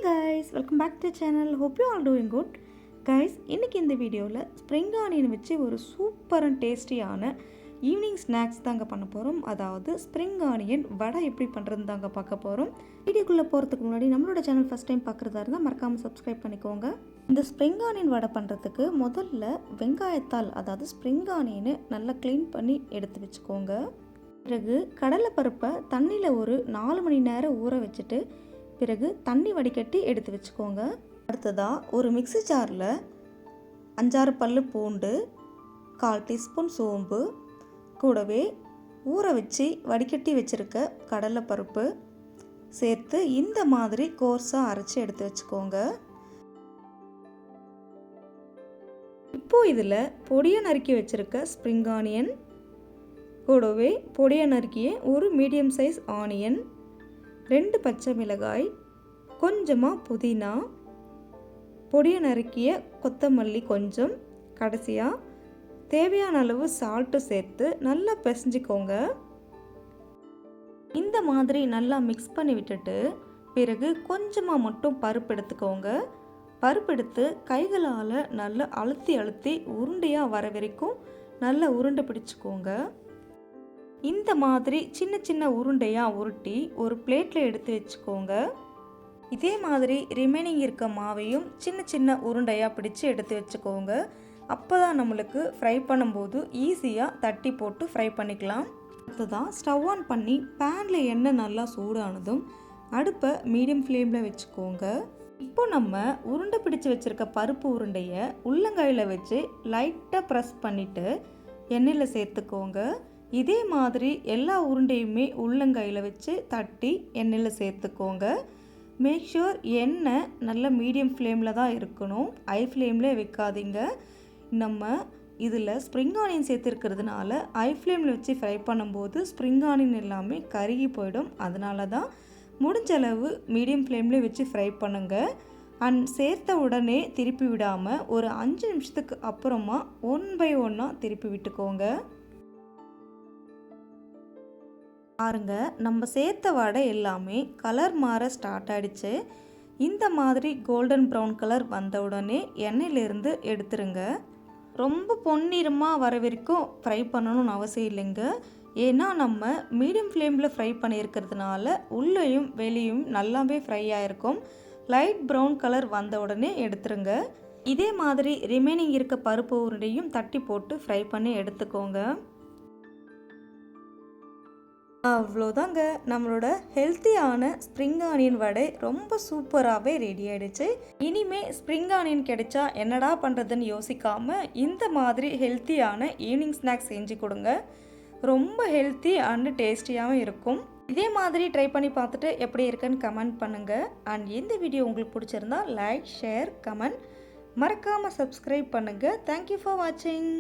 guys, welcome back to the channel. Hope you all doing good. Guys, இன்னைக்கு இந்த வீடியோவில் spring onion வச்சு ஒரு சூப்பர் அண்ட் டேஸ்டியான ஈவினிங் ஸ்நாக்ஸ் தாங்க பண்ண போகிறோம். அதாவது ஸ்ப்ரிங் ஆனியன் வடை எப்படி பண்ணுறது தாங்க பார்க்க போகிறோம். வீடியோக்குள்ளே போகிறதுக்கு முன்னாடி நம்மளோட சேனல் ஃபஸ்ட் டைம் பார்க்குறதா இருந்தால் மறக்காமல் சப்ஸ்கிரைப் பண்ணிக்கோங்க. இந்த ஸ்ப்ரிங் ஆனியன் வடை பண்ணுறதுக்கு முதல்ல வெங்காயத்தால் அதாவது ஸ்ப்ரிங் ஆனியனை நல்லா க்ளீன் பண்ணி எடுத்து வச்சுக்கோங்க. பிறகு கடலைப்பருப்பை தண்ணியில் ஒரு 4 மணி நேரம் ஊற வச்சுட்டு பிறகு தண்ணி வடிகட்டி எடுத்து வச்சுக்கோங்க. அடுத்ததாக ஒரு மிக்ஸி ஜாரில் 5-6 பல்லு பூண்டு, 1/4 டீஸ்பூன் சோம்பு, கூடவே ஊற வச்சு வடிகட்டி வச்சுருக்க கடலைப்பருப்பு சேர்த்து இந்த மாதிரி கோர்ஸாக அரைச்சி எடுத்து வச்சுக்கோங்க. இப்போது இதில் பொடியை நறுக்கி வச்சுருக்க ஸ்ப்ரிங் ஆனியன், கூடவே பொடியை நறுக்கிய ஒரு மீடியம் சைஸ் ஆனியன், 2 பச்சை மிளகாய், கொஞ்சமாக புதினா, பொடியை நறுக்கிய கொத்தமல்லி கொஞ்சம், கடைசியாக தேவையான அளவு சால்ட்டு சேர்த்து நல்லா பிசைஞ்சிக்கோங்க. இந்த மாதிரி நல்லா மிக்ஸ் பண்ணி விட்டுட்டு பிறகு கொஞ்சமாக மட்டும் பருப்பு எடுத்துக்கோங்க. பருப்பு எடுத்து கைகளால் நல்லா அழுத்தி உருண்டையாக வர வரைக்கும் நல்லா உருண்டை பிடிச்சிக்கோங்க. இந்த மாதிரி சின்ன சின்ன உருண்டையாக உருட்டி ஒரு பிளேட்டில் எடுத்து வச்சுக்கோங்க. இதே மாதிரி ரிமைனிங் இருக்க மாவையும் சின்ன சின்ன உருண்டையாக பிடிச்சி எடுத்து வச்சுக்கோங்க. அப்போ தான் நம்மளுக்கு ஃப்ரை பண்ணும்போது ஈஸியாக தட்டி போட்டு ஃப்ரை பண்ணிக்கலாம். அடுத்ததான் ஸ்டவ் ஆன் பண்ணி பேனில் எண்ணெய் நல்லா சூடானதும் அடுப்பை மீடியம் ஃப்ளேமில் வச்சுக்கோங்க. இப்போ நம்ம உருண்டை பிடிச்சி வச்சுருக்க பருப்பு உருண்டையை உள்ளங்கையில் வச்சு லைட்டாக ப்ரெஸ் பண்ணிவிட்டு எண்ணெயில் சேர்த்துக்கோங்க. இதே மாதிரி எல்லா உருண்டையுமே உள்ளங்கையில் வச்சு தட்டி எண்ணெயில் சேர்த்துக்கோங்க. மேக் ஷூர் எண்ணெய் நல்ல மீடியம் ஃப்ளேமில் தான் இருக்கணும், ஹை ஃப்ளேமில் வைக்காதீங்க. நம்ம இதில் ஸ்ப்ரிங் ஆனியன் சேர்த்துருக்கிறதுனால ஹை ஃப்ளேமில் வச்சு ஃப்ரை பண்ணும்போது ஸ்ப்ரிங் ஆனியன் எல்லாமே கருகி போயிடும். அதனால தான் முடிஞ்ச அளவு மீடியம் ஃப்ளேமில் வச்சு ஃப்ரை பண்ணுங்கள். அண்ட் சேர்த்த உடனே திருப்பி விடாமல் ஒரு 5 நிமிஷத்துக்கு அப்புறமா 1 பை 1 திருப்பி விட்டுக்கோங்க. பாருங்க, நம்ம சேர்த்த வடை எல்லாமே கலர் மாற ஸ்டார்ட் ஆகிடுச்சு. இந்த மாதிரி கோல்டன் ப்ரௌன் கலர் வந்த உடனே எண்ணெயிலேருந்து எடுத்துருங்க. ரொம்ப பொன்னிறமாக வர வரைக்கும் ஃப்ரை பண்ணணும்னு அவசியம் இல்லைங்க. ஏன்னா நம்ம மீடியம் ஃப்ளேமில் ஃப்ரை பண்ணியிருக்கிறதுனால உள்ளேயும் வெளியும் நல்லாவே ஃப்ரை ஆகிருக்கும். லைட் ப்ரௌன் கலர் வந்த உடனே எடுத்துருங்க. இதே மாதிரி ரிமைனிங் இருக்க பருப்பு உருண்டையும் தட்டி போட்டு ஃப்ரை பண்ணி எடுத்துக்கோங்க. அவ்வளோதாங்க, நம்மளோட ஹெல்த்தியான ஸ்ப்ரிங் ஆனியன் வடை ரொம்ப சூப்பராகவே ரெடி ஆகிடுச்சு. இனிமேல் ஸ்ப்ரிங் ஆனியன் கிடைச்சா என்னடா பண்ணுறதுன்னு யோசிக்காமல் இந்த மாதிரி ஹெல்த்தியான ஈவினிங் ஸ்நாக்ஸ் செஞ்சு கொடுங்க. ரொம்ப ஹெல்த்தி அண்டு டேஸ்டியாகவும் இருக்கும். இதே மாதிரி ட்ரை பண்ணி பார்த்துட்டு எப்படி இருக்குன்னு கமெண்ட் பண்ணுங்கள். அண்ட் இந்த வீடியோ உங்களுக்கு பிடிச்சிருந்தா லைக், ஷேர், கமெண்ட், மறக்காமல் சப்ஸ்கிரைப் பண்ணுங்கள். தேங்க்யூ ஃபார் வாட்சிங்.